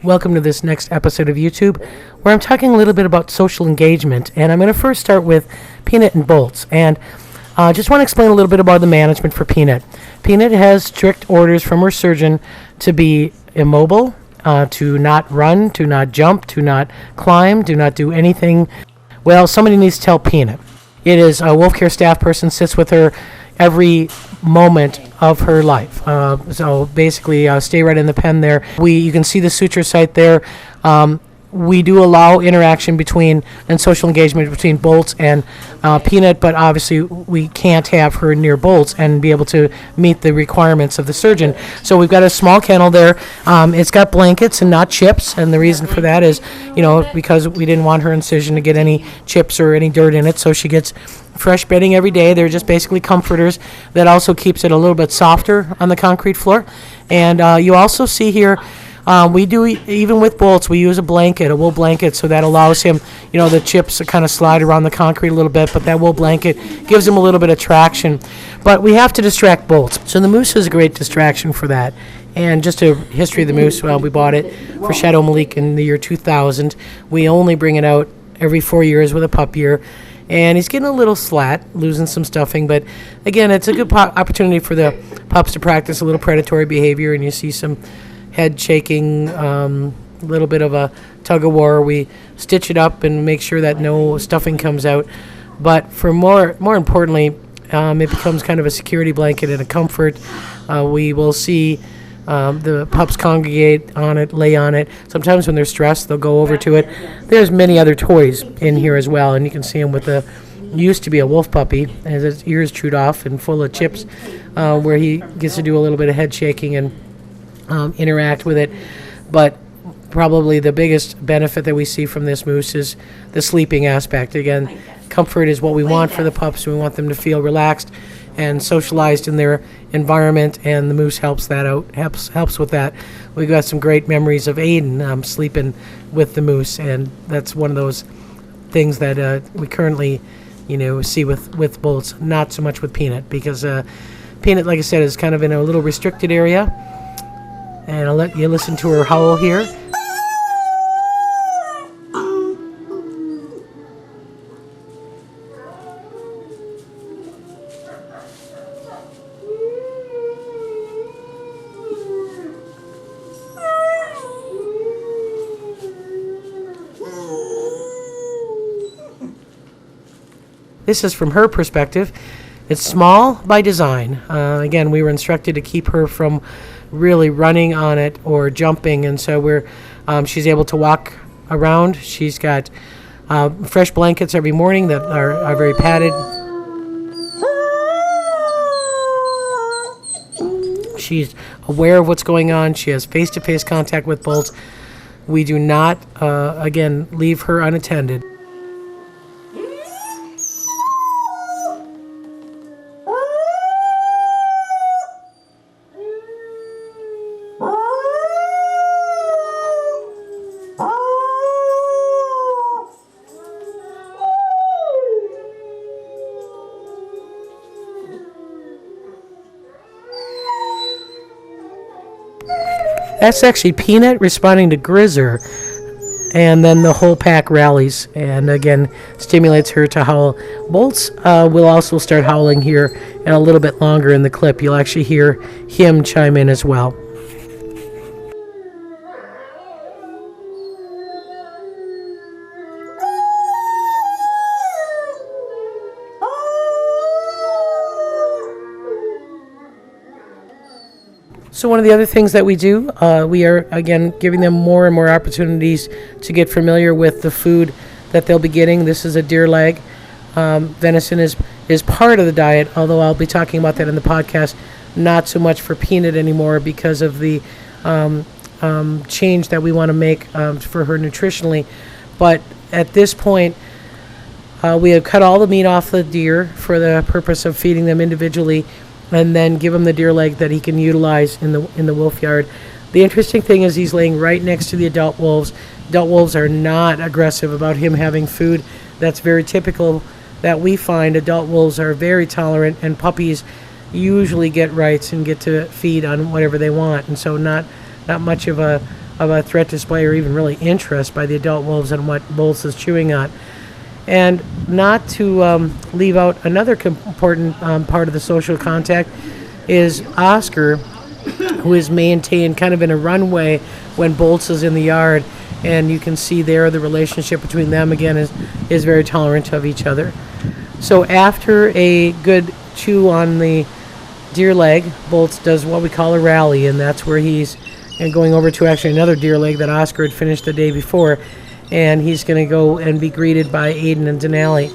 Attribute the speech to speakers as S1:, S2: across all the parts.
S1: Welcome to this next episode of YouTube, where I'm talking a little bit about social engagement. And I'm going to first start with Peanut and Bolts. And just want to explain a little bit about the management for Peanut. Peanut has strict orders from her surgeon to be immobile, to not run, to not jump, to not climb, to not do anything. Well, somebody needs to tell Peanut. It is a Wolf Care staff person sits with her every moment of her life. So basically, stay right in the pen there. You can see the suture site there. We do allow interaction between and social engagement between Bolts and Peanut, but obviously we can't have her near Bolts and be able to meet the requirements of the surgeon. So we've got a small kennel there. It's got blankets and not chips, and the reason for that is, because we didn't want her incision to get any chips or any dirt in it, so she gets fresh bedding every day. They're just basically comforters that also keeps it a little bit softer on the concrete floor. And you also see here, we do, even with Bolts, we use a wool blanket, so that allows him, the chips to kind of slide around the concrete a little bit, but that wool blanket gives him a little bit of traction. But we have to distract Bolts. So the moose is a great distraction for that. And just a history of the moose, we bought it for Shadow Malik in the year 2000. We only bring it out every 4 years with a pup year. And he's getting a little slat, losing some stuffing, but again, it's a good opportunity for the pups to practice a little predatory behavior, and you see some head shaking, a little bit of a tug of war. We stitch it up and make sure that no stuffing comes out. But for more importantly, it becomes kind of a security blanket and a comfort. We will see the pups congregate on it, lay on it. Sometimes when they're stressed, they'll go over to it. There's many other toys in here as well, and you can see him with used to be a wolf puppy, has his ears chewed off and full of chips, where he gets to do a little bit of head shaking and interact with it. But probably the biggest benefit that we see from this moose is the sleeping aspect. Again, comfort is what we want for the pups. We want them to feel relaxed and socialized in their environment, and the moose helps that out, helps with that. We've got some great memories of Aiden sleeping with the moose, and that's one of those things that we currently see with Bolts, not so much with Peanut, because Peanut, like I said, is kind of in a little restricted area. And I'll let you listen to her howl here. This is from her perspective. It's small by design. Again, we were instructed to keep her from really running on it or jumping, and so she's able to walk around. She's got fresh blankets every morning that are very padded. She's aware of what's going on. She has face-to-face contact with Bolts. We do not, again, leave her unattended. That's actually Peanut responding to Grizzer, and then the whole pack rallies and again stimulates her to howl. Bolts will also start howling here, and a little bit longer in the clip you'll actually hear him chime in as well. So one of the other things that we do, we are, again, giving them more and more opportunities to get familiar with the food that they'll be getting. This is a deer leg. Venison is part of the diet, although I'll be talking about that in the podcast, not so much for Peanut anymore because of the change that we want to make for her nutritionally. But at this point, we have cut all the meat off the deer for the purpose of feeding them individually, and then give him the deer leg that he can utilize in the wolf yard. The interesting thing is he's laying right next to the adult wolves. Adult wolves are not aggressive about him having food. That's very typical that we find. Adult wolves are very tolerant, and puppies usually get rights and get to feed on whatever they want, and so not much of a of a threat display or even really interest by the adult wolves in what Bolts is chewing on. And not to leave out another important part of the social contact is Oscar, who is maintained kind of in a runway when Bolts is in the yard. And you can see there the relationship between them, again, is very tolerant of each other. So after a good chew on the deer leg, Bolts does what we call a rally, and that's where he's going over to actually another deer leg that Oscar had finished the day before, and he's going to go and be greeted by Aiden and Denali.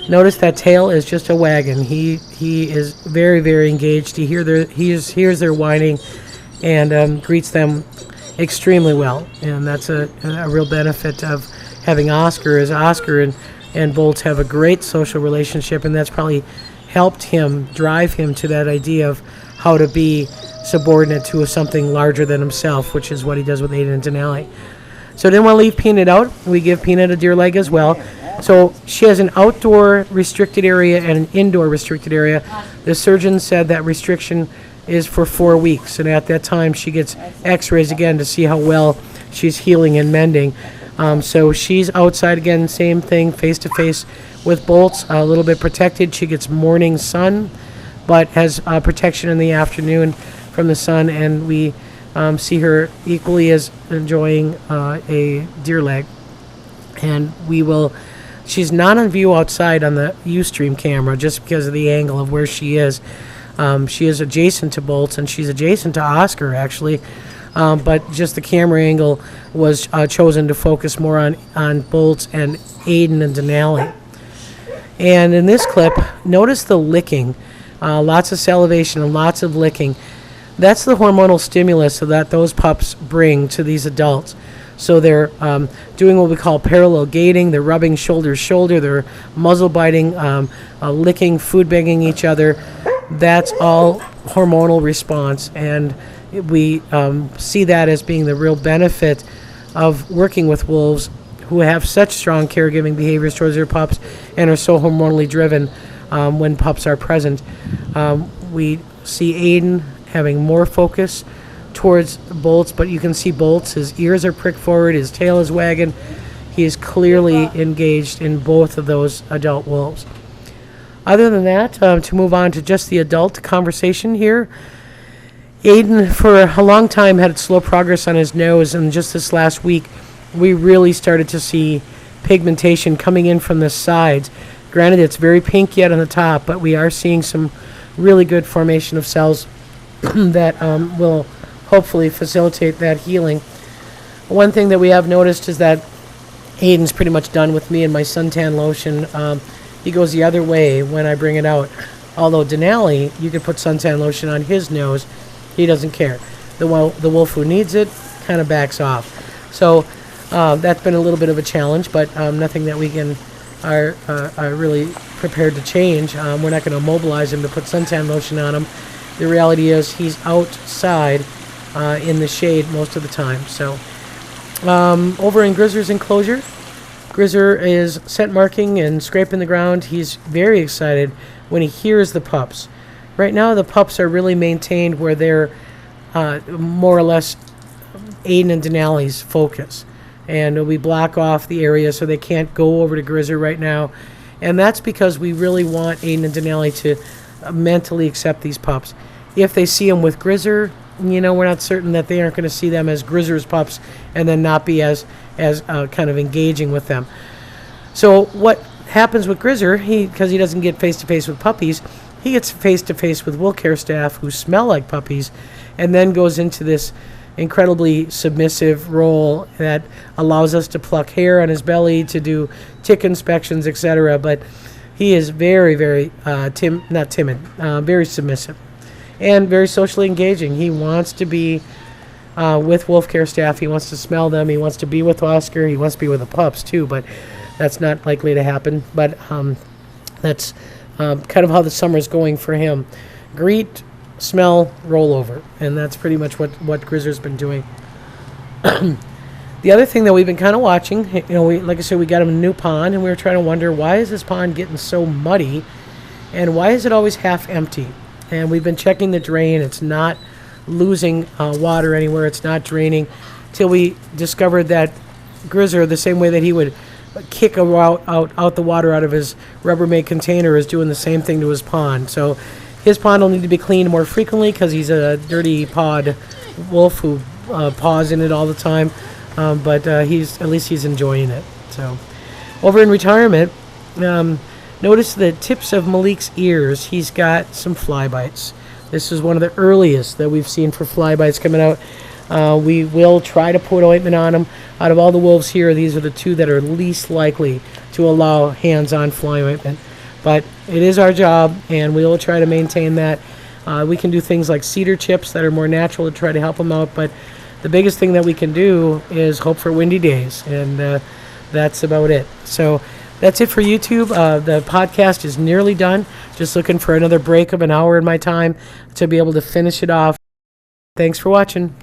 S1: Notice that tail is just a wagging. He is very, very engaged. He hears their whining and greets them extremely well, and that's a real benefit of having Oscar, as Oscar and Bolts have a great social relationship, and that's probably helped him, drive him to that idea of how to be subordinate to something larger than himself, which is what he does with Aiden and Denali. So didn't want to leave Peanut out. We give Peanut a deer leg as well. So she has an outdoor restricted area and an indoor restricted area. The surgeon said that restriction is for 4 weeks, and at that time she gets x-rays again to see how well she's healing and mending. So she's outside again, same thing, face-to-face with Bolts, a little bit protected. She gets morning sun, but has protection in the afternoon from the sun, and we see her equally as enjoying a deer leg. And she's not on view outside on the Ustream camera just because of the angle of where she is. She is adjacent to Bolts, and she's adjacent to Oscar, actually. But just the camera angle was chosen to focus more on Bolts and Aiden and Denali. And in this clip, notice the licking. Lots of salivation and lots of licking. That's the hormonal stimulus that those pups bring to these adults. So they're doing what we call parallel gating. They're rubbing shoulder to shoulder. They're muzzle biting, licking, food banging each other. That's all hormonal response, and we see that as being the real benefit of working with wolves who have such strong caregiving behaviors towards their pups and are so hormonally driven when pups are present. We see Aiden having more focus towards Bolts, but you can see Bolts, his ears are pricked forward, his tail is wagging. He is clearly engaged in both of those adult wolves. Other than that, to move on to just the adult conversation here, Aiden, for a long time, had slow progress on his nose, and just this last week, we really started to see pigmentation coming in from the sides. Granted, it's very pink yet on the top, but we are seeing some really good formation of cells that will hopefully facilitate that healing. One thing that we have noticed is that Aiden's pretty much done with me and my suntan lotion. He goes the other way when I bring it out. Although Denali, you could put suntan lotion on his nose. He doesn't care. The wolf who needs it kind of backs off. So that's been a little bit of a challenge, but nothing that we are really prepared to change. We're not going to mobilize him to put suntan lotion on him. The reality is he's outside in the shade most of the time. So over in Grizzer's enclosure, Grizzer is scent marking and scraping the ground. He's very excited when he hears the pups. Right now, the pups are really maintained where they're more or less Aiden and Denali's focus. And we block off the area so they can't go over to Grizzer right now. And that's because we really want Aiden and Denali to mentally accept these pups. If they see them with Grizzer, we're not certain that they aren't going to see them as Grizzer's pups and then not be as kind of engaging with them. So what happens with Grizzer, because he doesn't get face-to-face with puppies, he gets face-to-face with wolf care staff who smell like puppies, and then goes into this incredibly submissive role that allows us to pluck hair on his belly, to do tick inspections, etc. But he is very, very very submissive and very socially engaging. He wants to be with wolf care staff. He wants to smell them. He wants to be with Oscar. He wants to be with the pups too, but that's not likely to happen. But that's kind of how the summer's going for him. Greet, smell, roll over, and that's pretty much what Grizzer's been doing. The other thing that we've been kind of watching, like I said, we got him a new pond, and we were trying to wonder, why is this pond getting so muddy, and why is it always half empty? And we've been checking the drain. It's not losing water anywhere. It's not draining. till we discovered that Grizzer, the same way that he would kick out the water out of his Rubbermaid container, is doing the same thing to his pond. So his pond will need to be cleaned more frequently because he's a dirty pawed wolf who paws in it all the time. But at least he's enjoying it. So over in retirement, notice the tips of Malik's ears. He's got some fly bites. This is one of the earliest that we've seen for fly bites coming out. We will try to put ointment on them. Out of all the wolves here, these are the two that are least likely to allow hands-on fly ointment. But it is our job, and we will try to maintain that. We can do things like cedar chips that are more natural to try to help them out, but the biggest thing that we can do is hope for windy days, and that's about it. So that's it for YouTube. The podcast is nearly done. Just looking for another break of an hour in my time to be able to finish it off. Thanks for watching.